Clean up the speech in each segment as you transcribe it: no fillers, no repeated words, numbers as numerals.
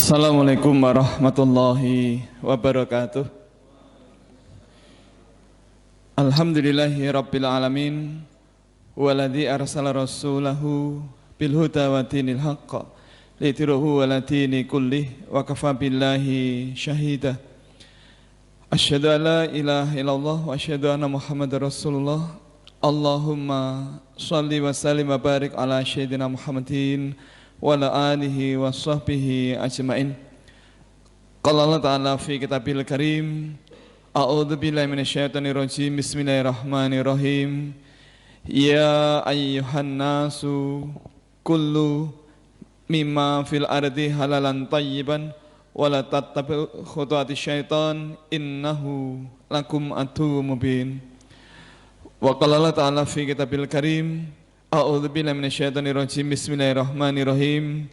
Assalamualaikum warahmatullahi wabarakatuh. Alhamdulillahi rabbil alamin, waladzi arsala rasulahu bil huda wa dinil haqq litirhu wa latini kullih wa kafa billahi syahida. Asyhadu an la ilaha illallah wa asyhadu anna muhammadar rasulullah. Allahumma shalli wa sallim wa barik ala sayyidina Muhammadin wa ala alihi wa sahbihi ajma'in. Qala Allah ta'ala fi kitabil karim, a'udzu billahi minasyaitonir rajim, bismillahirrahmanirrahim. Ya ayyuhan nasu kullu mimma fil ardi halalan tayyiban wa la tattabi'u khutuwatis syaitan innahu lakum aduwwum mubin. Wa qala Allah ta'ala fi kitabil karim, a'udzu billahi minasyaitonir rajim, bismillahirrahmanirrahim.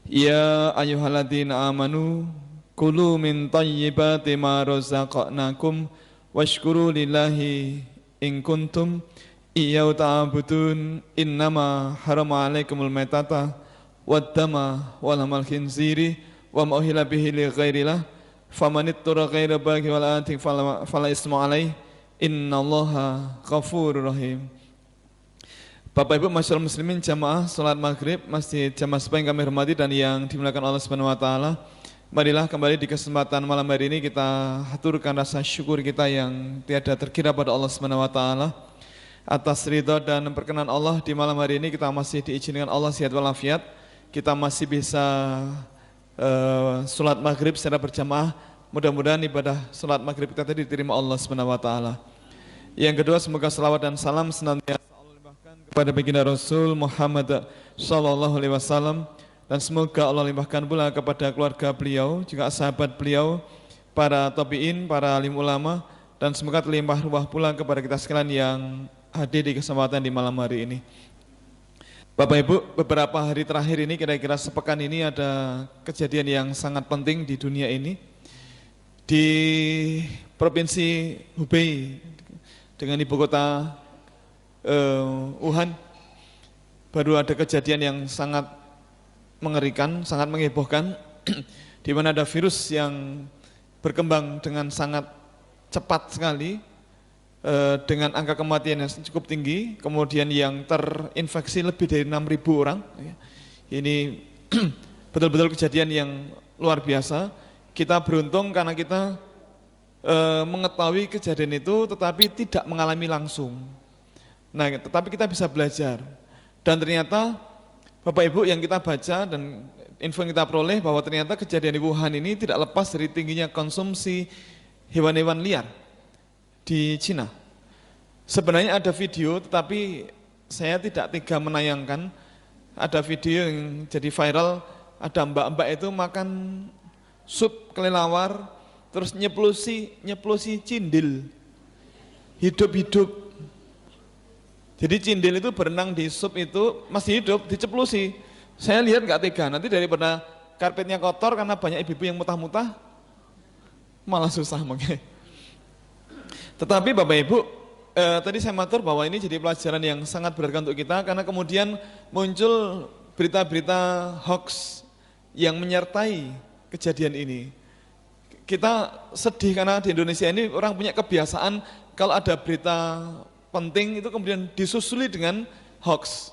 Ya ayyuhalladzina amanu kulu min thayyibati ma razaqnakum washkuru lillahi in kuntum iyyahu ta'budun. Innama harama 'alaikumul maitata wad-dama wa lahmal khinziri wa ma uhilla bihi li ghairillah famanittura ghaira baghi wala atin fala isma 'alaihi innallaha ghafurur rahim. Bapak Ibu masyarakat muslimin jamaah salat maghrib Masjid Jamaah Sepa yang kami hormati dan yang dimuliakan Allah Subhanahu wa taala. Marilah kembali di kesempatan malam hari ini kita haturkan rasa syukur kita yang tiada terkira pada Allah Subhanahu wa taala atas ridha dan perkenan Allah. Di malam hari ini kita masih diizinkan Allah sehat walafiat. Kita masih bisa salat maghrib secara berjamaah. Mudah-mudahan ibadah salat maghrib kita tadi diterima Allah Subhanahu wa taala. Yang kedua, semoga salawat dan salam senantiasa Allah limpahkan kepada baginda Rasul Muhammad sallallahu alaihi wasallam, dan semoga Allah limpahkan pula kepada keluarga beliau, juga sahabat beliau, para tabi'in, para alim ulama, dan semoga terlimpah ruah pula kepada kita sekalian yang hadir di kesempatan di malam hari ini. Bapak Ibu, beberapa hari terakhir ini, kira-kira sepekan ini ada kejadian yang sangat penting di dunia ini. Di Provinsi Hubei dengan ibu kota Wuhan, baru ada kejadian yang sangat mengerikan, sangat menghebohkan, di mana ada virus yang berkembang dengan sangat cepat sekali, dengan angka kematian yang cukup tinggi, kemudian yang terinfeksi lebih dari 6.000 orang. Ini betul-betul kejadian yang luar biasa. Kita beruntung karena kita mengetahui kejadian itu tetapi tidak mengalami langsung. Nah, tetapi kita bisa belajar. Dan ternyata Bapak Ibu yang kita baca dan info yang kita peroleh bahwa ternyata kejadian di Wuhan ini tidak lepas dari tingginya konsumsi hewan-hewan liar di Cina. Sebenarnya ada video tetapi saya tidak tega menayangkan. Ada video yang jadi viral, ada mbak-mbak itu makan sup kelelawar terus nyeplosi cindil hidup-hidup. Jadi cindil itu berenang di sup itu masih hidup, diceplosi. Saya lihat nggak tega, nanti daripada karpetnya kotor karena banyak ibu-ibu yang mutah-mutah, malah susah mungkin. Tetapi Bapak Ibu, tadi saya matur bahwa ini jadi pelajaran yang sangat berharga untuk kita, karena kemudian muncul berita-berita hoax yang menyertai kejadian ini. Kita sedih karena di Indonesia ini orang punya kebiasaan kalau ada berita penting itu kemudian disusuli dengan hoax.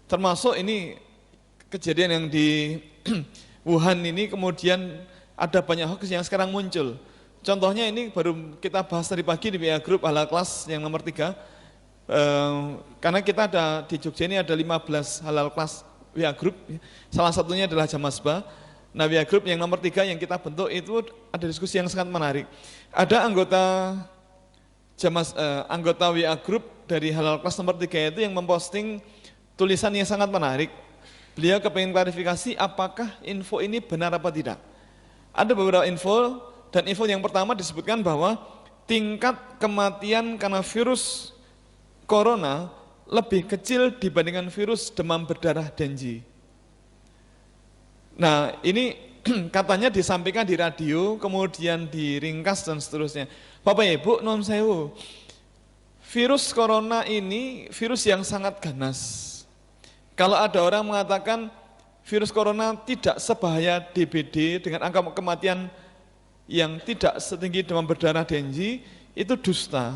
Termasuk ini kejadian yang di Wuhan ini, kemudian ada banyak hoax yang sekarang muncul. Contohnya ini baru kita bahas tadi pagi di WA Group Halal Class yang nomor 3. Karena kita ada di Jogja ini ada 15 Halal Class WA Group. Salah satunya adalah Jamaah Sepa. Nah, WA Group yang nomor 3 yang kita bentuk itu ada diskusi yang sangat menarik. Ada anggota WA Group dari Halal Class nomor 3 itu yang memposting tulisan yang sangat menarik. Beliau kepengen klarifikasi apakah info ini benar apa tidak. Ada beberapa info, dan info yang pertama disebutkan bahwa tingkat kematian karena virus corona lebih kecil dibandingkan virus demam berdarah Dengue. Nah, ini katanya disampaikan di radio, kemudian diringkas dan seterusnya. Bapak Ibu, non sewu, virus corona ini virus yang sangat ganas. Kalau ada orang mengatakan virus corona tidak sebahaya DBD dengan angka kematian yang tidak setinggi demam berdarah Dengue, itu dusta.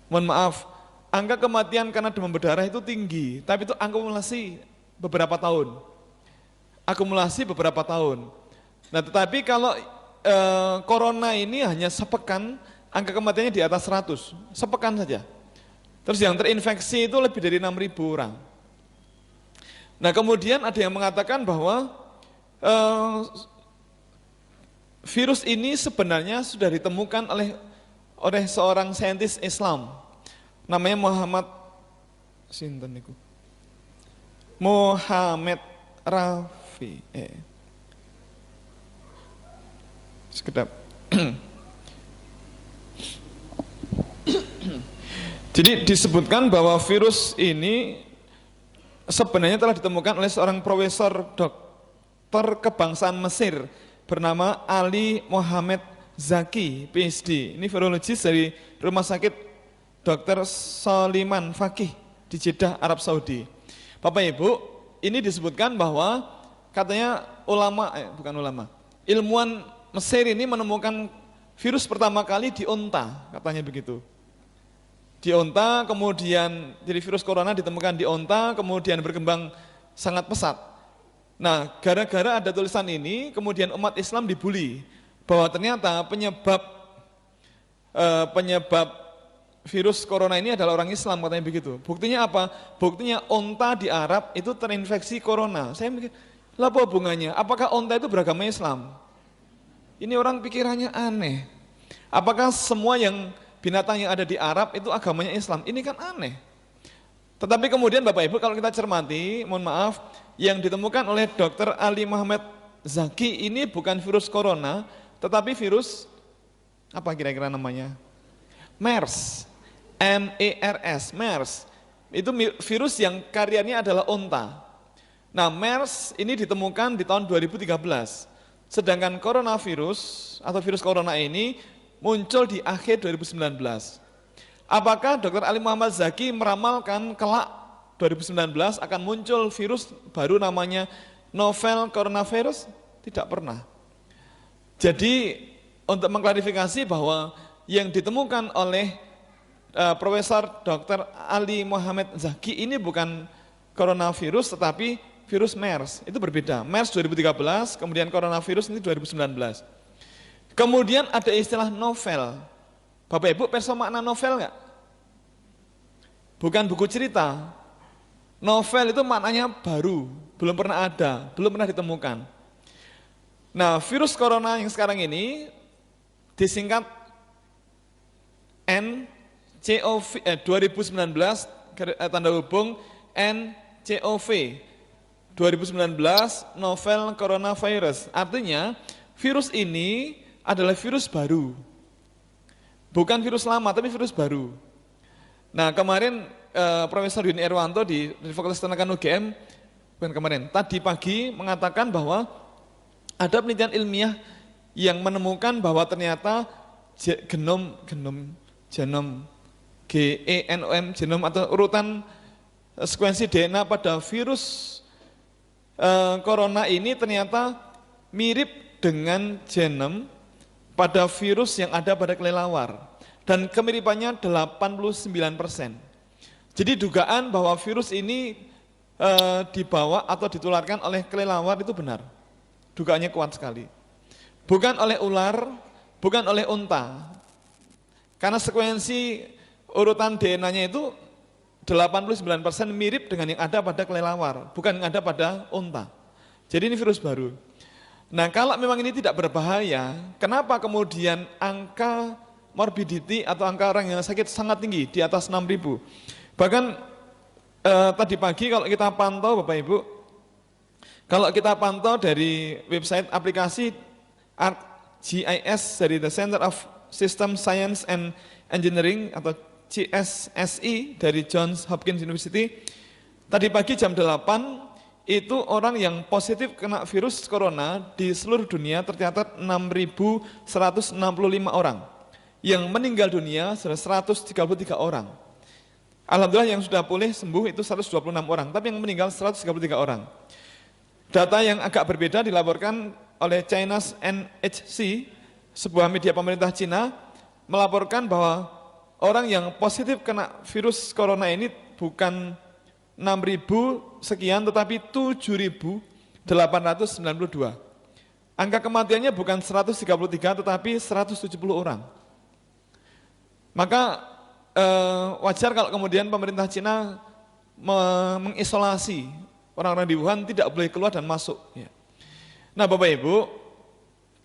Mohon maaf, angka kematian karena demam berdarah itu tinggi, tapi itu akumulasi beberapa tahun. Akumulasi beberapa tahun. Nah, tetapi kalau corona ini hanya sepekan, angka kematiannya di atas 100, sepekan saja. Terus yang terinfeksi itu lebih dari 6.000 orang. Nah, kemudian ada yang mengatakan bahwa virus ini sebenarnya sudah ditemukan oleh seorang saintis Islam, namanya Muhammad Rafi. Sekedap. Jadi disebutkan bahwa virus ini sebenarnya telah ditemukan oleh seorang profesor dokter kebangsaan Mesir bernama Ali Mohammed Zaki, PhD. Ini virologis dari Rumah Sakit Dr. Soliman Fakih di Jeddah, Arab Saudi. Bapak Ibu, ini disebutkan bahwa katanya ilmuwan Mesir ini menemukan virus pertama kali di unta, katanya begitu. Di unta, kemudian jadi virus corona ditemukan di unta, kemudian berkembang sangat pesat. Nah, gara-gara ada tulisan ini, kemudian umat Islam dibully bahwa ternyata penyebab virus corona ini adalah orang Islam, katanya begitu. Buktinya apa? Buktinya unta di Arab itu terinfeksi corona. Saya mikir, lah apa hubungannya? Apakah unta itu beragama Islam? Ini orang pikirannya aneh. Apakah semua binatang yang ada di Arab itu agamanya Islam? Ini kan aneh. Tetapi kemudian Bapak Ibu kalau kita cermati, mohon maaf, yang ditemukan oleh Dr. Ali Muhammad Zaki ini bukan virus corona, tetapi virus, apa kira-kira namanya? MERS, MERS, MERS. Itu virus yang karyanya adalah unta. Nah, MERS ini ditemukan di tahun 2013. Sedangkan coronavirus atau virus corona ini muncul di akhir 2019. Apakah Dr. Ali Muhammad Zaki meramalkan kelak 2019 akan muncul virus baru namanya novel coronavirus? Tidak pernah. Jadi untuk mengklarifikasi bahwa yang ditemukan oleh Profesor Dr. Ali Muhammad Zaki ini bukan coronavirus tetapi virus MERS, itu berbeda. MERS 2013, kemudian coronavirus ini 2019. Kemudian ada istilah novel. Bapak Ibu perso makna novel enggak? Bukan buku cerita. Novel itu maknanya baru, belum pernah ada, belum pernah ditemukan. Nah, virus corona yang sekarang ini disingkat NCOV 2019 tanda hubung NCOV 2019 novel coronavirus. Artinya virus ini adalah virus baru. Bukan virus lama tapi virus baru. Nah, kemarin Profesor Yuni Erwanto di Fakultas Peternakan UGM tadi pagi mengatakan bahwa ada penelitian ilmiah yang menemukan bahwa ternyata genom genom atau urutan sekuensi DNA pada virus corona ini ternyata mirip dengan genom pada virus yang ada pada kelelawar dan kemiripannya 89%. Jadi dugaan bahwa virus ini dibawa atau ditularkan oleh kelelawar itu benar. Dugaannya kuat sekali. Bukan oleh ular, bukan oleh unta. Karena sekuensi urutan DNA-nya itu 89% mirip dengan yang ada pada kelelawar, bukan yang ada pada unta. Jadi ini virus baru. Nah, kalau memang ini tidak berbahaya, kenapa kemudian angka morbidity atau angka orang yang sakit sangat tinggi, di atas 6.000? Bahkan tadi pagi kalau kita pantau Bapak Ibu, kalau kita pantau dari website aplikasi ArcGIS dari The Center of System Science and Engineering atau CSSI dari Johns Hopkins University, tadi pagi jam 8 itu orang yang positif kena virus corona di seluruh dunia tercatat 6.165 orang. Yang meninggal dunia sudah 133 orang. Alhamdulillah yang sudah pulih sembuh itu 126 orang, tapi yang meninggal 133 orang. Data yang agak berbeda dilaporkan oleh China's NHC, sebuah media pemerintah Cina, melaporkan bahwa orang yang positif kena virus corona ini bukan 6.000 sekian, tetapi 7.892. Angka kematiannya bukan 133, tetapi 170 orang. Maka wajar kalau kemudian pemerintah Cina mengisolasi orang-orang di Wuhan, tidak boleh keluar dan masuk. Nah Bapak Ibu,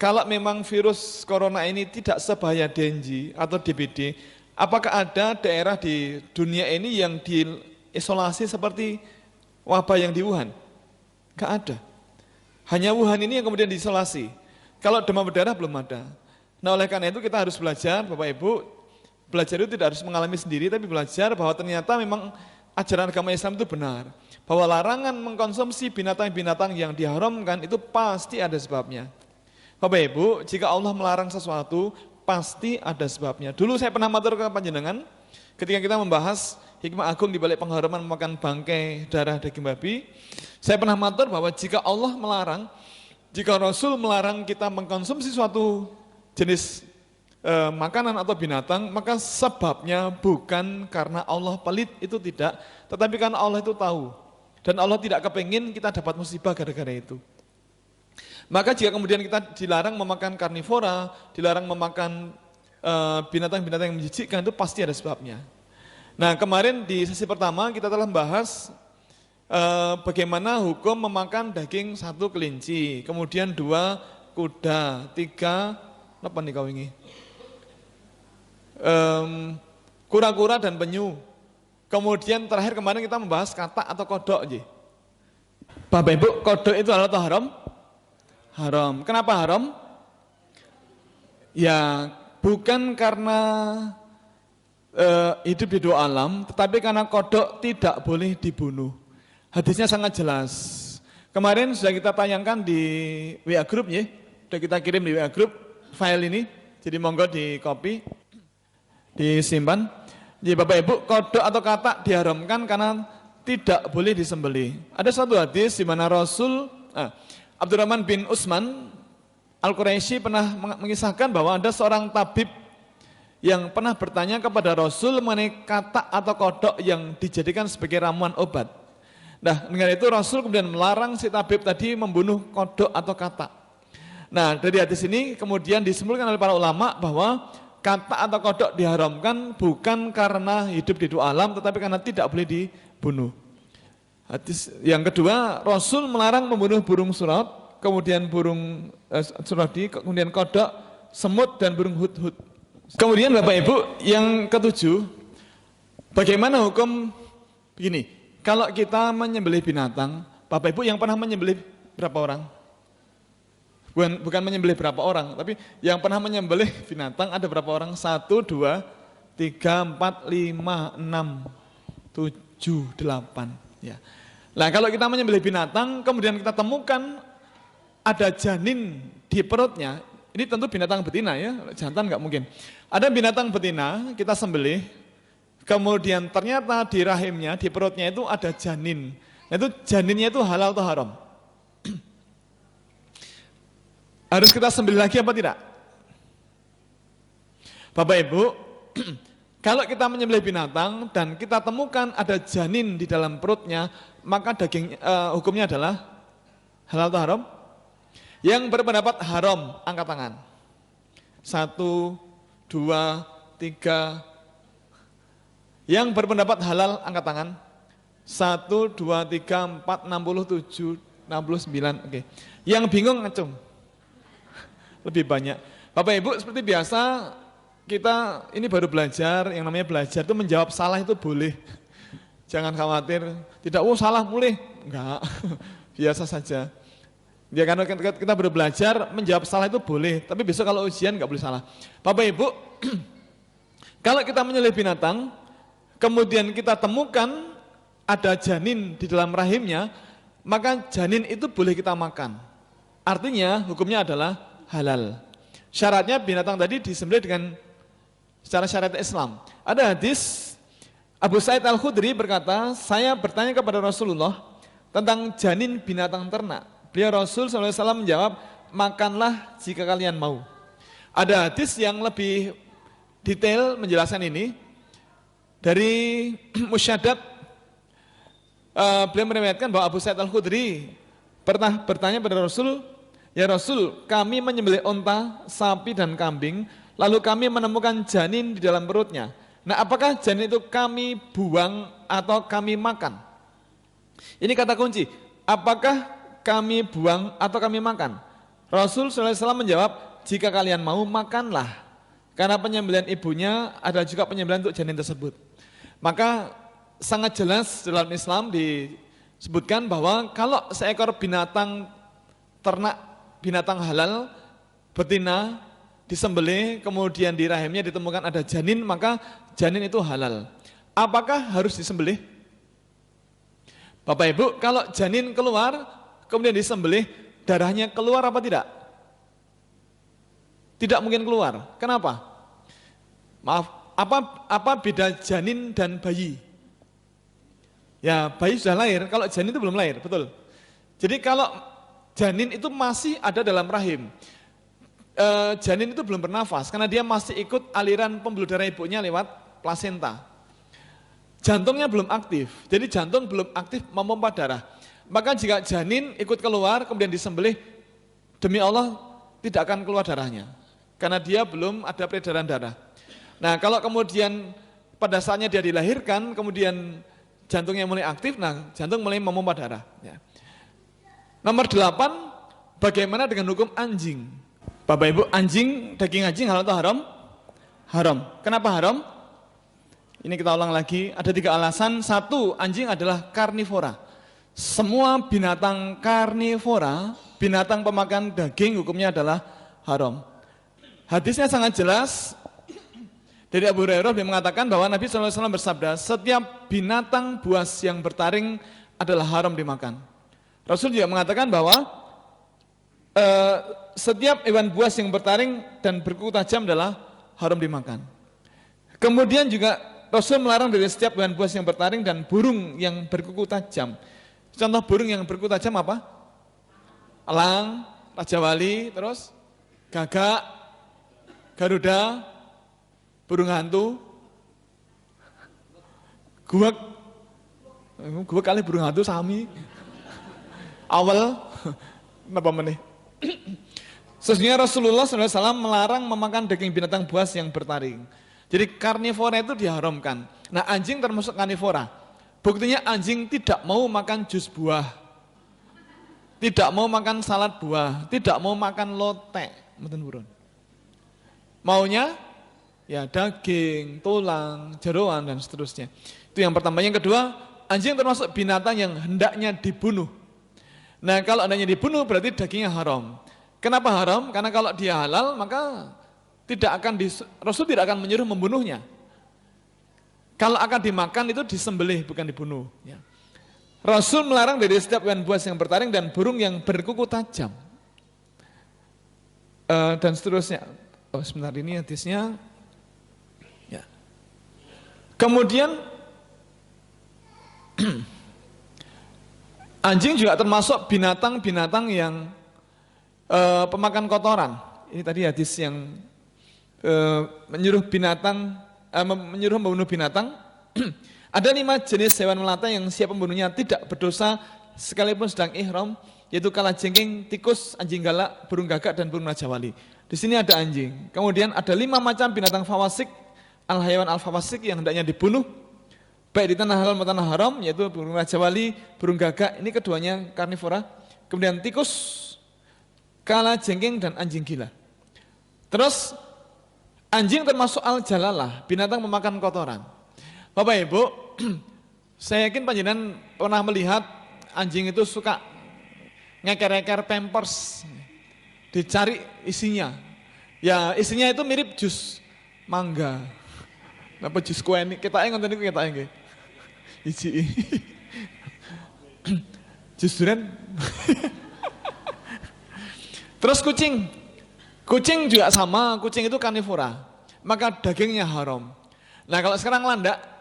kalau memang virus corona ini tidak sebahaya Dengue atau DBD, apakah ada daerah di dunia ini yang diisolasi seperti wabah yang di Wuhan? Gak ada. Hanya Wuhan ini yang kemudian diisolasi. Kalau demam berdarah belum ada. Nah oleh karena itu kita harus belajar, Bapak Ibu, belajar itu tidak harus mengalami sendiri, tapi belajar bahwa ternyata memang ajaran agama Islam itu benar. Bahwa larangan mengkonsumsi binatang-binatang yang diharamkan itu pasti ada sebabnya. Bapak Ibu, jika Allah melarang sesuatu, pasti ada sebabnya. Dulu saya pernah matur ke panjenengan, ketika kita membahas hikmah agung di balik pengharaman memakan bangkai darah daging babi, saya pernah matur bahwa jika Allah melarang, jika Rasul melarang kita mengkonsumsi suatu jenis makanan atau binatang, maka sebabnya bukan karena Allah pelit, itu tidak, tetapi karena Allah itu tahu. Dan Allah tidak kepingin kita dapat musibah gara-gara itu. Maka jika kemudian kita dilarang memakan karnivora, dilarang memakan binatang-binatang yang menjijikkan, itu pasti ada sebabnya. Nah kemarin di sesi pertama kita telah membahas bagaimana hukum memakan daging 1 kelinci, kemudian 2 kuda, 3 apa nih kau ini? Kura-kura dan penyu. Kemudian terakhir kemarin kita membahas katak atau kodok. Bapak Ibu, kodok itu halal atau haram? Haram. Kenapa haram? Ya bukan karena hidup di 2 alam, tetapi karena kodok tidak boleh dibunuh. Hadisnya sangat jelas. Kemarin sudah kita tayangkan di WA Group ya, sudah kita kirim di WA Group file ini, jadi monggo di copy, disimpan. Jadi Bapak Ibu, kodok atau katak diharamkan karena tidak boleh disembelih. Ada satu hadis di mana Abdurrahman bin Utsman Al-Quraisy pernah mengisahkan bahwa ada seorang tabib yang pernah bertanya kepada Rasul mengenai katak atau kodok yang dijadikan sebagai ramuan obat. Nah, dengan itu Rasul kemudian melarang si tabib tadi membunuh kodok atau katak. Nah, dari hadis ini kemudian disimpulkan oleh para ulama bahwa katak atau kodok diharamkan bukan karena hidup di 2 alam, tetapi karena tidak boleh dibunuh. Hadis yang kedua, Rasul melarang membunuh burung surut, kemudian burung suradi, kemudian kodok, semut dan burung hudhud. Kemudian Bapak Ibu, yang ketujuh, bagaimana hukum begini? Kalau kita menyembelih binatang, Bapak Ibu yang pernah menyembelih berapa orang? Bukan menyembelih berapa orang, tapi yang pernah menyembelih binatang ada berapa orang? 1, 2, 3, 4, 5, 6, 7, 8. Ya. Nah kalau kita menyembelih binatang, kemudian kita temukan ada janin di perutnya, ini tentu binatang betina ya, jantan nggak mungkin. Ada binatang betina, kita sembelih, kemudian ternyata di rahimnya, di perutnya itu ada janin. Nah itu janinnya itu halal atau haram? Harus kita sembelih lagi apa tidak? Bapak Ibu, kalau kita menyembelih binatang dan kita temukan ada janin di dalam perutnya, maka hukumnya adalah halal atau haram? Yang berpendapat haram, angkat tangan. 1, 2, 3. Yang berpendapat halal, angkat tangan. 1, 2, 3, 4, 67, 69. Oke. Yang bingung ngacung. Lebih banyak. Bapak Ibu seperti biasa kita ini baru belajar, yang namanya belajar itu menjawab salah itu boleh. Jangan khawatir, tidak salah boleh. Enggak, biasa saja. Ya karena kita baru belajar menjawab salah itu boleh, tapi besok kalau ujian enggak boleh salah. Bapak Ibu, kalau kita menyembelih binatang, kemudian kita temukan ada janin di dalam rahimnya, maka janin itu boleh kita makan. Artinya hukumnya adalah halal. Syaratnya binatang tadi disembelih dengan secara syariat Islam. Ada hadis Abu Sa'id Al-Khudri berkata, saya bertanya kepada Rasulullah tentang janin binatang ternak. Beliau Rasul SAW menjawab, makanlah jika kalian mau. Ada hadis yang lebih detail menjelaskan ini. Dari Musyaddad, beliau meriwayatkan bahwa Abu Sa'id Al-Khudri pernah bertanya pada Rasul, ya Rasul, kami menyembelih onta, sapi dan kambing, lalu kami menemukan janin di dalam perutnya. Nah, apakah janin itu kami buang atau kami makan? Ini kata kunci, apakah kami buang atau kami makan? Rasul SAW menjawab, jika kalian mau makanlah, karena penyembelihan ibunya ada juga penyembelihan untuk janin tersebut. Maka sangat jelas dalam Islam disebutkan bahwa kalau seekor binatang ternak, binatang halal, betina, disembelih, kemudian di rahimnya ditemukan ada janin, maka janin itu halal. Apakah harus disembelih? Bapak Ibu, kalau janin keluar, kemudian disembelih, darahnya keluar apa tidak? Tidak mungkin keluar. Kenapa? Maaf, apa beda janin dan bayi? Ya, bayi sudah lahir, kalau janin itu belum lahir, betul. Jadi kalau janin itu masih ada dalam rahim, janin itu belum bernafas, karena dia masih ikut aliran pembuluh darah ibunya lewat plasenta. Jantungnya belum aktif, jadi jantung belum aktif memompa darah. Maka jika janin ikut keluar kemudian disembelih, demi Allah tidak akan keluar darahnya, karena dia belum ada peredaran darah. Nah, kalau kemudian pada saatnya dia dilahirkan, kemudian jantungnya mulai aktif, nah jantung mulai memompa darah. Ya. Nomor 8, bagaimana dengan hukum anjing? Bapak Ibu, anjing, daging anjing halal atau haram? Haram. Kenapa haram? Ini kita ulang lagi, ada 3 alasan. 1, anjing adalah karnivora. Semua binatang karnivora, binatang pemakan daging, hukumnya adalah haram. Hadisnya sangat jelas. Dari Abu Hurairah dia mengatakan bahwa Nabi SAW bersabda, setiap binatang buas yang bertaring adalah haram dimakan. Rasul juga mengatakan bahwa setiap hewan buas yang bertaring dan berkuku tajam adalah haram dimakan. Kemudian juga Rasul melarang dari setiap hewan buas yang bertaring dan burung yang berkuku tajam. Contoh burung yang berkuku tajam apa? Elang, Raja Wali, terus gagak, garuda, burung hantu, guwek kali burung hantu sami, awal, apa meneh? Sesungguhnya Rasulullah SAW melarang memakan daging binatang buas yang bertaring. Jadi karnivora itu diharamkan. Nah, anjing termasuk karnivora. Buktinya anjing tidak mau makan jus buah, tidak mau makan salad buah, tidak mau makan lotek, maunya ya daging, tulang, jeroan dan seterusnya. Itu yang pertama. Yang kedua, anjing termasuk binatang yang hendaknya dibunuh. Nah, kalau hendaknya dibunuh berarti dagingnya haram. Kenapa haram? Karena kalau dia halal maka Rasul tidak akan menyuruh membunuhnya. Kalau akan dimakan itu disembelih bukan dibunuh. Ya. Rasul melarang dari setiap hewan buas yang bertaring dan burung yang berkuku tajam dan seterusnya. Oh, sebentar, ini hadisnya. Ya. Kemudian anjing juga termasuk binatang-binatang yang pemakan kotoran. Ini tadi hadis yang menyuruh membunuh binatang. Ada 5 jenis hewan melata yang siapa membunuhnya tidak berdosa sekalipun sedang ihram, yaitu kalajengking, tikus, anjing galak, burung gagak dan burung raja wali. Di sini ada anjing. Kemudian ada 5 macam binatang fawasik, al-hayawan al-fawasik yang hendaknya dibunuh baik di tanah halal maupun tanah haram, yaitu burung raja wali, burung gagak, ini keduanya karnivora. Kemudian tikus, kalajengking dan anjing gila. Terus anjing termasuk al-jalalah, binatang memakan kotoran. Bapak Ibu, saya yakin panjenengan pernah melihat anjing itu suka ngeker-ngeker pampers, dicari isinya. Ya isinya itu mirip jus mangga, apa jus kue ini, kita ngonten niku kita nggih. Iji. Jus durian. Terus kucing juga sama, kucing itu karnivora, maka dagingnya haram. Nah kalau sekarang landak,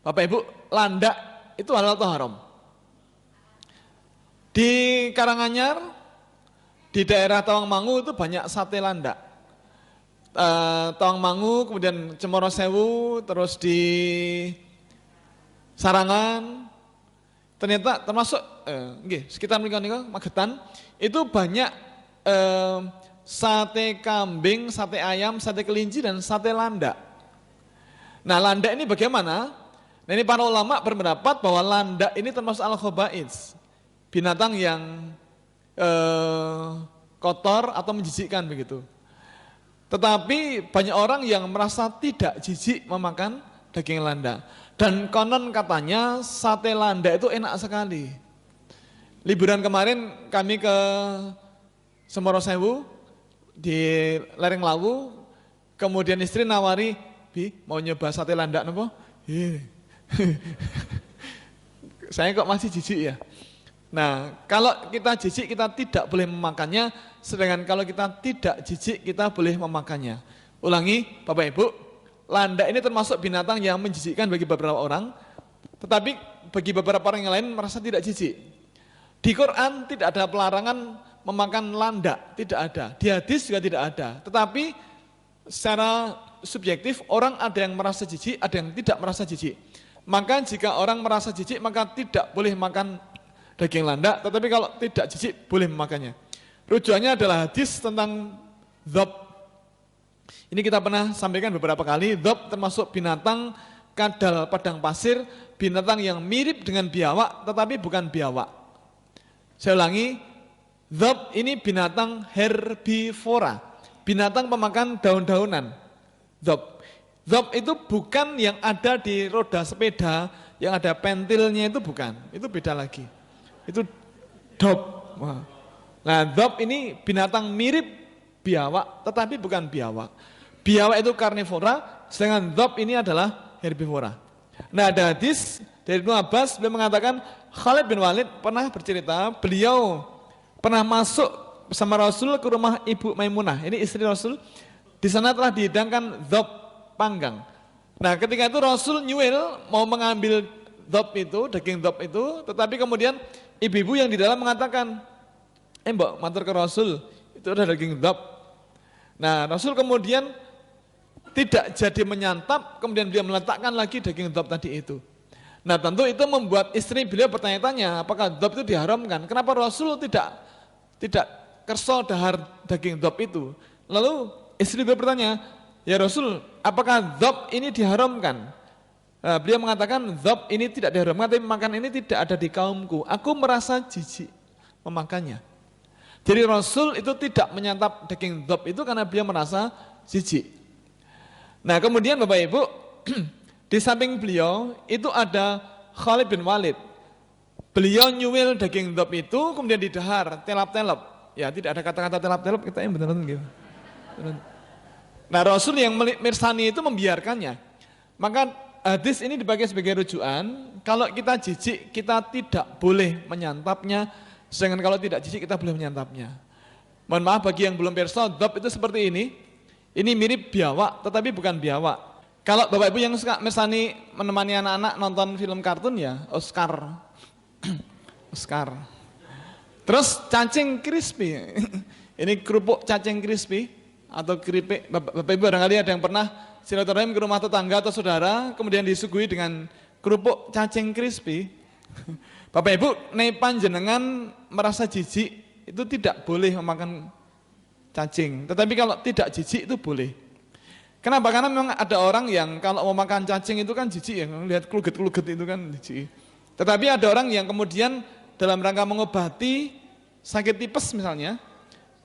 Bapak Ibu, landak itu halal atau haram? Di Karanganyar, di daerah Tawangmangu itu banyak sate landak. Tawangmangu, kemudian Cemoro Sewu, terus di Sarangan, ternyata termasuk sekitar Magetan, itu banyak sate kambing, sate ayam, sate kelinci, dan sate landak. Nah, landak ini bagaimana? Nah, ini para ulama berpendapat bahwa landak ini termasuk al-khaba'its, binatang yang kotor atau menjijikkan begitu. Tetapi banyak orang yang merasa tidak jijik memakan daging landak. Dan konon katanya sate landak itu enak sekali. Liburan kemarin kami ke Cemoro Sewu di lereng Lawu, kemudian istri nawari, "Bi, mau nyoba sate landak nopo?" Saya kok masih jijik ya. Nah, kalau kita jijik kita tidak boleh memakannya, sedangkan kalau kita tidak jijik kita boleh memakannya. Ulangi, Bapak Ibu, landak ini termasuk binatang yang menjijikkan bagi beberapa orang, tetapi bagi beberapa orang yang lain merasa tidak jijik. Di Quran tidak ada pelarangan memakan landak, tidak ada. Di hadis juga tidak ada. Tetapi secara subjektif orang ada yang merasa jijik, ada yang tidak merasa jijik. Maka jika orang merasa jijik maka tidak boleh makan daging landak, tetapi kalau tidak jijik boleh memakannya. Rujukannya adalah hadis tentang dhab. Ini kita pernah sampaikan beberapa kali. Dhab termasuk binatang kadal padang pasir, binatang yang mirip dengan biawak tetapi bukan biawak. Saya ulangi, dhab ini binatang herbivora, binatang pemakan daun-daunan. Dhab itu bukan yang ada di roda sepeda, yang ada pentilnya, itu bukan, itu beda lagi. Itu dhab. Nah, dhab ini binatang mirip biawak tetapi bukan biawak. Biawak itu karnivora, sedangkan dhab ini adalah herbivora. Nah, ada hadis dari Ibnu Abbas, beliau mengatakan Khalid bin Walid pernah bercerita, beliau pernah masuk bersama Rasul ke rumah Ibu Maimunah, ini istri Rasul. Di sana telah dihidangkan dhab panggang. Nah, ketika itu Rasul nyuil mau mengambil dhab itu, daging dhab itu, tetapi kemudian ibu-ibu yang di dalam mengatakan, Mbak, matur ke Rasul, itu ada daging dhab. Nah, Rasul kemudian tidak jadi menyantap, kemudian beliau meletakkan lagi daging dhab tadi itu. Nah, tentu itu membuat istri beliau bertanya-tanya, apakah dhab itu diharamkan? Kenapa Rasul tidak kerso dahar daging dhab itu? Lalu istri beliau bertanya, ya Rasul, apakah dhab ini diharamkan? Nah, beliau mengatakan dhab ini tidak diharamkan, tapi makan ini tidak ada di kaumku. Aku merasa jijik memakannya. Jadi Rasul itu tidak menyantap daging dhab itu karena beliau merasa jijik. Nah, kemudian Bapak Ibu, di samping beliau itu ada Khalid bin Walid. Beliau nyuwil daging dhab itu kemudian didahar, telap-telap. Ya, tidak ada kata-kata telap-telap, kita yang benar-benar gitu. Nah, Rasul yang mirsani itu membiarkannya. Maka hadis ini dipakai sebagai rujukan, kalau kita jijik kita tidak boleh menyantapnya, sedangkan kalau tidak jijik kita boleh menyantapnya. Mohon maaf bagi yang belum pirsa, dhab itu seperti ini. Ini mirip biawak tetapi bukan biawak. Kalau Bapak Ibu yang suka mirsani menemani anak-anak nonton film kartun ya, Oscar. Oscar. Terus cacing crispy. Ini kerupuk cacing crispy atau keripik. Bapak Ibu barangkali ada yang pernah silaturahim ke rumah tetangga atau saudara, kemudian disuguhi dengan kerupuk cacing crispy. Bapak Ibu, nek panjenengan merasa jijik itu tidak boleh memakan cacing. Tetapi kalau tidak jijik itu boleh. Kenapa? Karena memang ada orang yang kalau mau makan cacing itu kan jijik ya, lihat kluget-kluget itu kan jijik. Tetapi ada orang yang kemudian dalam rangka mengobati sakit tipes misalnya,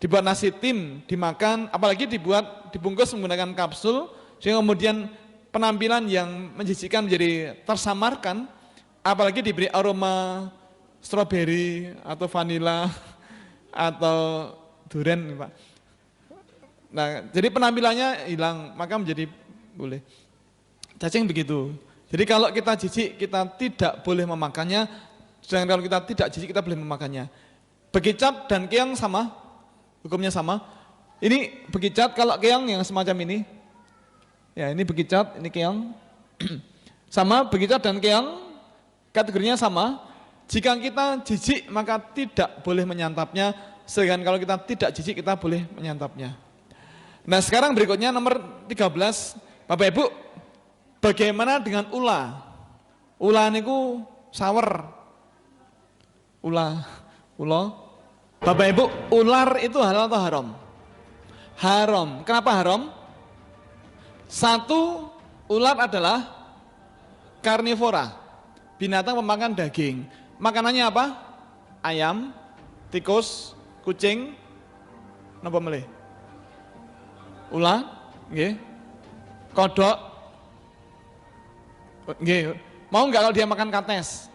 dibuat nasi tim, dimakan, apalagi dibungkus menggunakan kapsul, sehingga kemudian penampilan yang menjijikkan menjadi tersamarkan, apalagi diberi aroma stroberi atau vanila atau durian, Pak. Nah, jadi penampilannya hilang, maka menjadi boleh. Cacing begitu. Jadi kalau kita jijik, kita tidak boleh memakannya. Sedangkan kalau kita tidak jijik, kita boleh memakannya. Bekicot dan keong sama, hukumnya sama. Ini bekicot, kalau keong yang semacam ini. Ya, ini bekicot, ini keong. Sama, bekicot dan keong, kategorinya sama. Jika kita jijik maka tidak boleh menyantapnya, sedangkan kalau kita tidak jijik kita boleh menyantapnya. Nah sekarang berikutnya nomor 13, Bapak Ibu, bagaimana dengan ula? Ula niku sawer. Ula. Bapak Ibu, ular itu halal atau haram? Haram. Kenapa haram? Satu, ular adalah karnivora, binatang pemakan daging. Makanannya apa? Ayam, tikus, kucing, napa melih? Ular, nggih. Kodok. Nggih. Mau enggak kalau dia makan kates?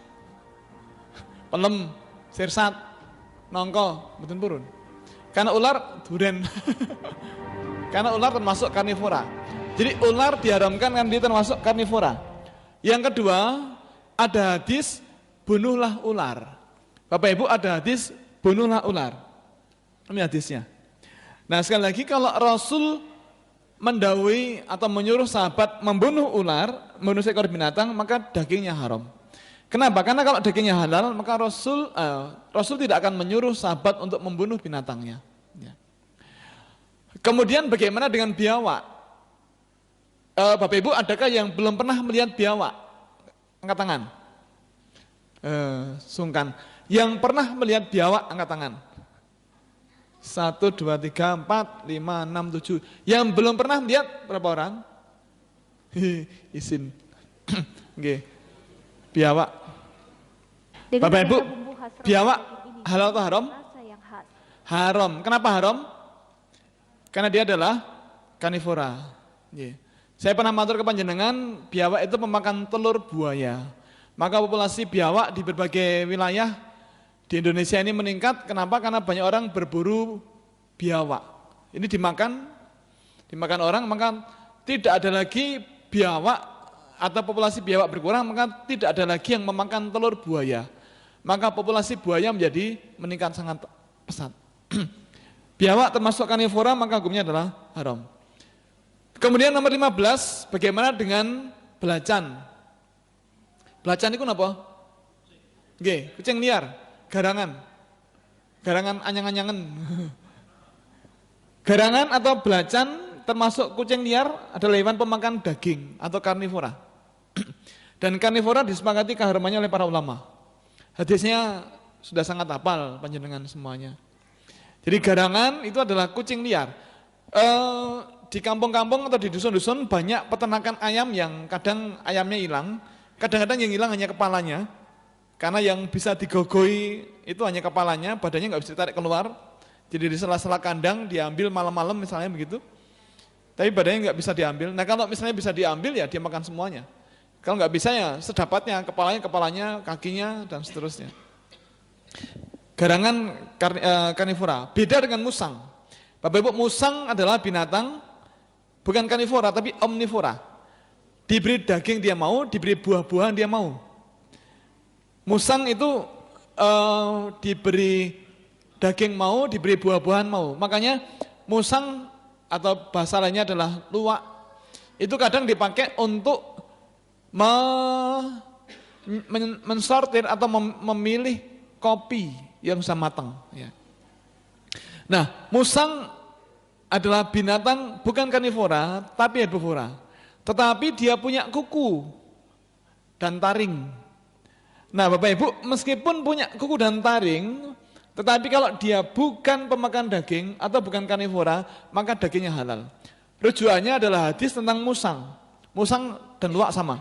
Pelem, sirsat, nongko, mboten purun. Karena ular duren. Karena ular termasuk karnivora. Jadi ular diharamkan kan dia termasuk karnivora. Yang kedua, ada hadis bunuhlah ular. Bapak Ibu, ada hadis bunuhlah ular. Ini hadisnya. Nah sekali lagi, kalau Rasul mendawai atau menyuruh sahabat membunuh ular, membunuh seekor binatang, maka dagingnya haram. Kenapa? Karena kalau dagingnya halal, maka Rasul tidak akan menyuruh sahabat untuk membunuh binatangnya. Ya. Kemudian bagaimana dengan biawak? Bapak Ibu, adakah yang belum pernah melihat biawak? Angkat tangan. Sungkan. Yang pernah melihat biawak, angkat tangan. 1, 2, 3, 4, 5, 6, 7. Yang belum pernah melihat, berapa orang? Izin. Oke. Biawak. Bapak Ibu, biawak halal atau haram? Haram. Kenapa haram? Karena dia adalah karnivora. Saya pernah matur ke panjenengan, biawak itu memakan telur buaya. Maka populasi biawak di berbagai wilayah di Indonesia ini meningkat. Kenapa? Karena banyak orang berburu biawak. Ini dimakan orang, maka tidak ada lagi biawak atau populasi biawak berkurang, maka tidak ada lagi yang memakan telur buaya. Maka populasi buaya menjadi meningkat sangat pesat. Biawak termasuk karnivora, maka hukumnya adalah haram. Kemudian nomor 15, bagaimana dengan belacan? Belacan itu apa? Nggih, kucing liar, garangan anyang-anyangan. Garangan atau belacan termasuk kucing liar adalah hewan pemakan daging atau karnivora. Dan karnivora disepakati keharamannya oleh para ulama. Hadisnya sudah sangat hafal panjenengan semuanya. Jadi garangan itu adalah kucing liar. Di kampung-kampung atau di dusun-dusun banyak peternakan ayam yang kadang ayamnya hilang, kadang-kadang yang hilang hanya kepalanya, karena yang bisa digogoi itu hanya kepalanya, badannya nggak bisa ditarik keluar, jadi di sela-sela kandang diambil malam-malam misalnya begitu, tapi badannya nggak bisa diambil. Nah kalau misalnya bisa diambil ya dia makan semuanya, kalau nggak bisa ya sedapatnya, kepalanya, kakinya dan seterusnya. Garangan karnivora, beda dengan musang. Bapak Ibu, musang adalah binatang bukan karnivora tapi omnivora. Diberi daging dia mau, diberi buah-buahan dia mau. Musang itu diberi daging mau, diberi buah-buahan mau. Makanya musang atau bahasa lainnya adalah luwak. Itu kadang dipakai untuk mensortir atau memilih kopi yang sudah matang. Ya. Nah, musang adalah binatang bukan karnivora tapi herbivora, tetapi dia punya kuku dan taring. Nah Bapak Ibu, meskipun punya kuku dan taring, tetapi kalau dia bukan pemakan daging atau bukan karnivora, maka dagingnya halal. Rujukannya adalah hadis tentang musang dan luwak sama.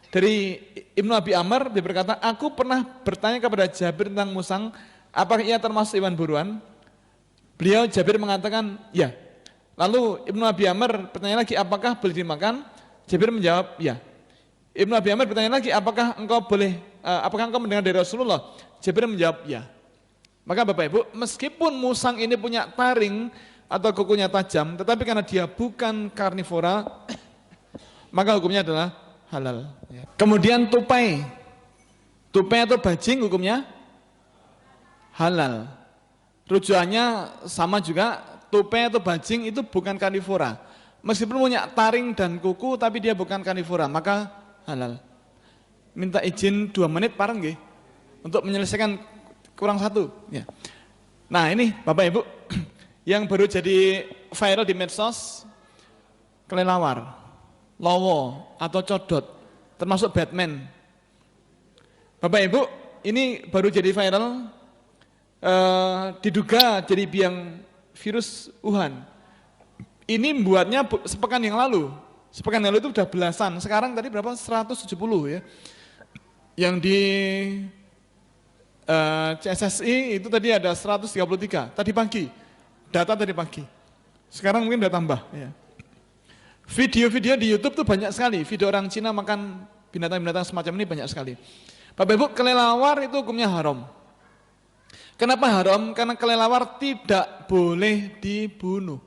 Dari Ibnu Abi Amr dia berkata, aku pernah bertanya kepada Jabir tentang musang, apakah ia termasuk hewan buruan? Beliau Jabir mengatakan, ya. Lalu Ibnu Abi Amr bertanya lagi, apakah boleh dimakan? Jabir menjawab, ya. Ibnu Abi Amr bertanya lagi, apakah engkau mendengar dari Rasulullah? Jabir menjawab, ya. Maka Bapak Ibu, meskipun musang ini punya taring atau kukunya tajam, tetapi karena dia bukan karnivora, maka hukumnya adalah halal. Kemudian tupai atau bajing hukumnya halal. Rujukannya sama juga, tupai atau bajing itu bukan karnivora. Meskipun punya taring dan kuku, tapi dia bukan karnivora, maka halal. Minta izin 2 menit parang nggih. untuk menyelesaikan kurang satu. Ya. Nah ini Bapak Ibu, yang baru jadi viral di medsos, kelelawar, lowo atau codot, termasuk Batman. Bapak Ibu, ini baru jadi viral, diduga jadi biang virus Wuhan. Ini buatnya sepekan yang lalu. Sepekan yang lalu itu udah belasan. Sekarang tadi berapa? 170 ya. Yang di CSSI itu tadi ada 133 tadi pagi. Data tadi pagi. Sekarang mungkin udah tambah ya. Video-video di YouTube tuh banyak sekali. Video orang Cina makan binatang-binatang semacam ini banyak sekali. Bapak Ibu, kelelawar itu hukumnya haram. Kenapa haram? Karena kelelawar tidak boleh dibunuh.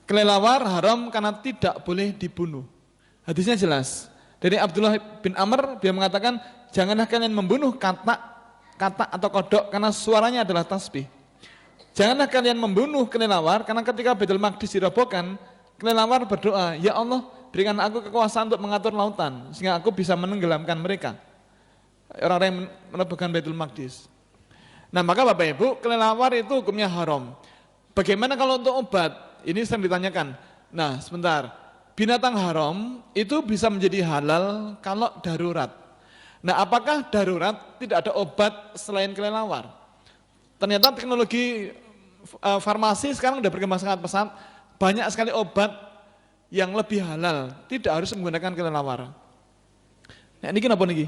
Kelelawar haram karena tidak boleh dibunuh. Hadisnya jelas. Dari Abdullah bin Amr, dia mengatakan, janganlah kalian membunuh katak atau kodok karena suaranya adalah tasbih. Janganlah kalian membunuh kelelawar karena ketika Baitul Maqdis dirobohkan, kelelawar berdoa, ya Allah, berikan aku kekuasaan untuk mengatur lautan sehingga aku bisa menenggelamkan mereka. Orang-orang yang merobohkan Baitul Maqdis. Nah maka Bapak Ibu, kelelawar itu hukumnya haram. Bagaimana kalau untuk obat? Ini sering ditanyakan. Nah sebentar, binatang haram itu bisa menjadi halal kalau darurat. Nah apakah darurat tidak ada obat selain kelelawar? Ternyata teknologi farmasi sekarang sudah berkembang sangat pesat. Banyak sekali obat yang lebih halal, tidak harus menggunakan kelelawar. Nah ini kenapa nih?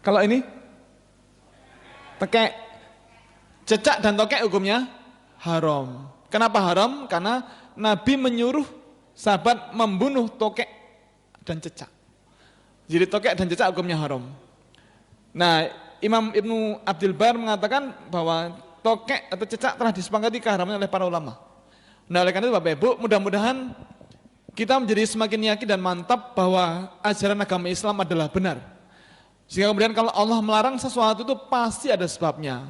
Kalau ini tekek, cecak dan tokek hukumnya haram. Kenapa haram? Karena Nabi menyuruh sahabat membunuh tokek dan cecak. Jadi tokek dan cecak hukumnya haram. Nah, Imam Ibnu Abdul Bar mengatakan bahwa tokek atau cecak telah disepakati keharaman oleh para ulama. Nah, oleh karena itu Bapak Ibu, mudah-mudahan kita menjadi semakin yakin dan mantap bahwa ajaran agama Islam adalah benar. Sehingga kemudian kalau Allah melarang sesuatu itu pasti ada sebabnya.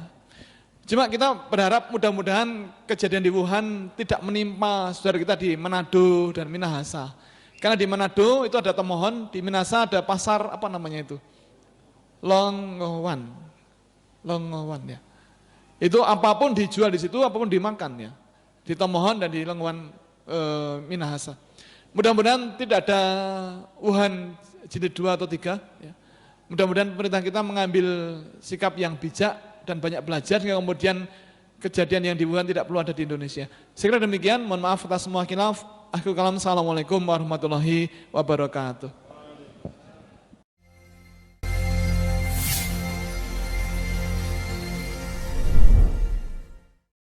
Cuma kita berharap mudah-mudahan kejadian di Wuhan tidak menimpa saudara kita di Manado dan Minahasa. Karena di Manado itu ada Tomohon, di Minahasa ada pasar apa namanya itu? Longowan ya. Itu apapun dijual di situ, apapun dimakan ya. Di Tomohon dan di Longowan Minahasa. Mudah-mudahan tidak ada Wuhan jilid 2 atau 3 ya. Mudah-mudahan pemerintah kita mengambil sikap yang bijak dan banyak belajar sehingga kemudian kejadian yang di Wuhan tidak perlu ada di Indonesia. Sekiranya demikian, mohon maaf atas semua khilaf. Akhirul kalam, assalamualaikum warahmatullahi wabarakatuh.